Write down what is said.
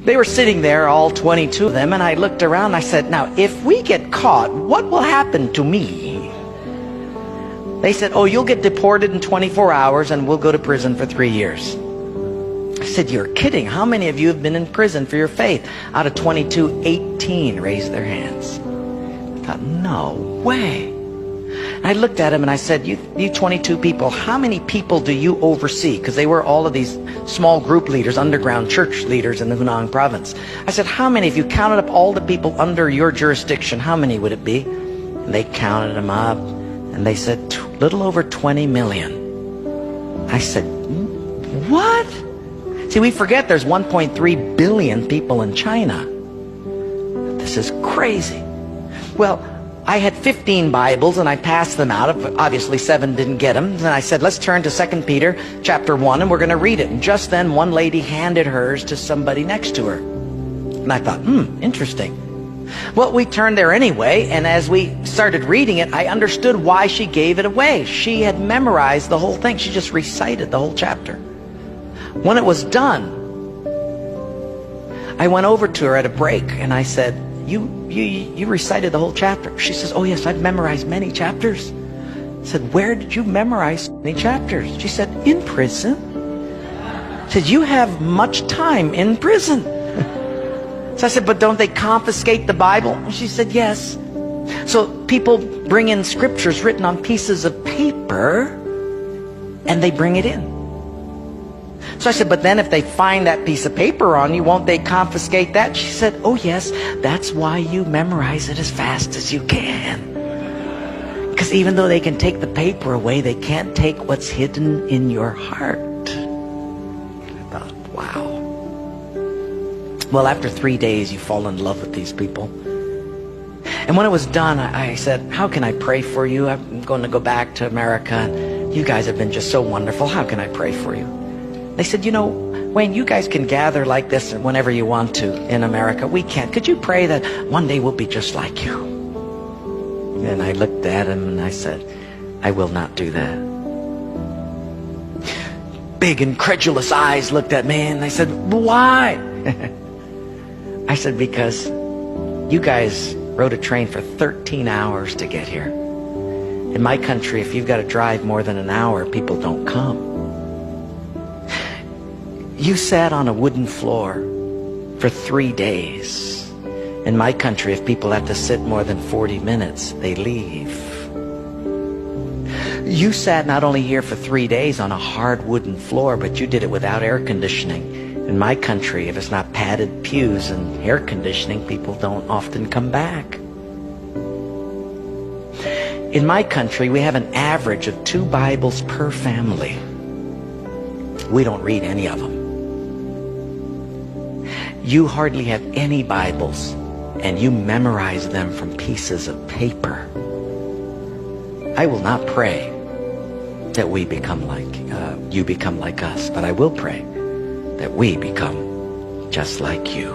They were sitting there, all 22 of them, and I looked around and I said, now, if we get caught, what will happen to me? They said, oh, you'll get deported in 24 hours and we'll go to prison for 3 years. I said, you're kidding. How many of you have been in prison for your faith? Out of 22, 18 raised their hands. I thought, no way. I looked at him and I said, you 22 people, how many people do you oversee? Because they were all of these small group leaders, underground church leaders in the Hunan province. I said, how many, if you counted up all the people under your jurisdiction, how many would it be? And they counted them up and they said, little over 20 million. I said, what? See, we forget there's 1.3 billion people in China. This is crazy. Well, I had 15 Bibles and I passed them out. Obviously 7 didn't get them. And I said, let's turn to 2 Peter chapter 1 and we're going to read it. And just then one lady handed hers to somebody next to her. And I thought, interesting. Well, we turned there anyway, and as we started reading it, I understood why she gave it away. She had memorized the whole thing. She just recited the whole chapter. When it was done, I went over to her at a break and I said, You recited the whole chapter. She says, oh yes, I've memorized many chapters. I said, where did you memorize many chapters? She said, in prison. She said, you have much time in prison. So I said, but don't they confiscate the Bible? And she said, yes. So people bring in scriptures written on pieces of paper and they bring it in. So I said, but then if they find that piece of paper on you, won't they confiscate that? She said, oh yes, that's why you memorize it as fast as you can. Because even though they can take the paper away, they can't take what's hidden in your heart. I thought, wow. Well, after 3 days, you fall in love with these people. And when it was done, I said, how can I pray for you? I'm going to go back to America. You guys have been just so wonderful. How can I pray for you? They said, you know, Wayne, you guys can gather like this whenever you want to in America. We can't. Could you pray that one day we'll be just like you? And I looked at him and I said, I will not do that. Big incredulous eyes looked at me and I said, why? I said, because you guys rode a train for 13 hours to get here. In my country, if you've got to drive more than an hour, people don't come. You sat on a wooden floor for 3 days. In my country, if people have to sit more than 40 minutes, they leave. You sat not only here for 3 days on a hard wooden floor, but you did it without air conditioning. In my country, if it's not padded pews and air conditioning, people don't often come back. In my country, we have an average of 2 Bibles per family. We don't read any of them. You hardly have any Bibles, and you memorize them from pieces of paper. I will not pray that we become like, you become like us, but I will pray that we become just like you.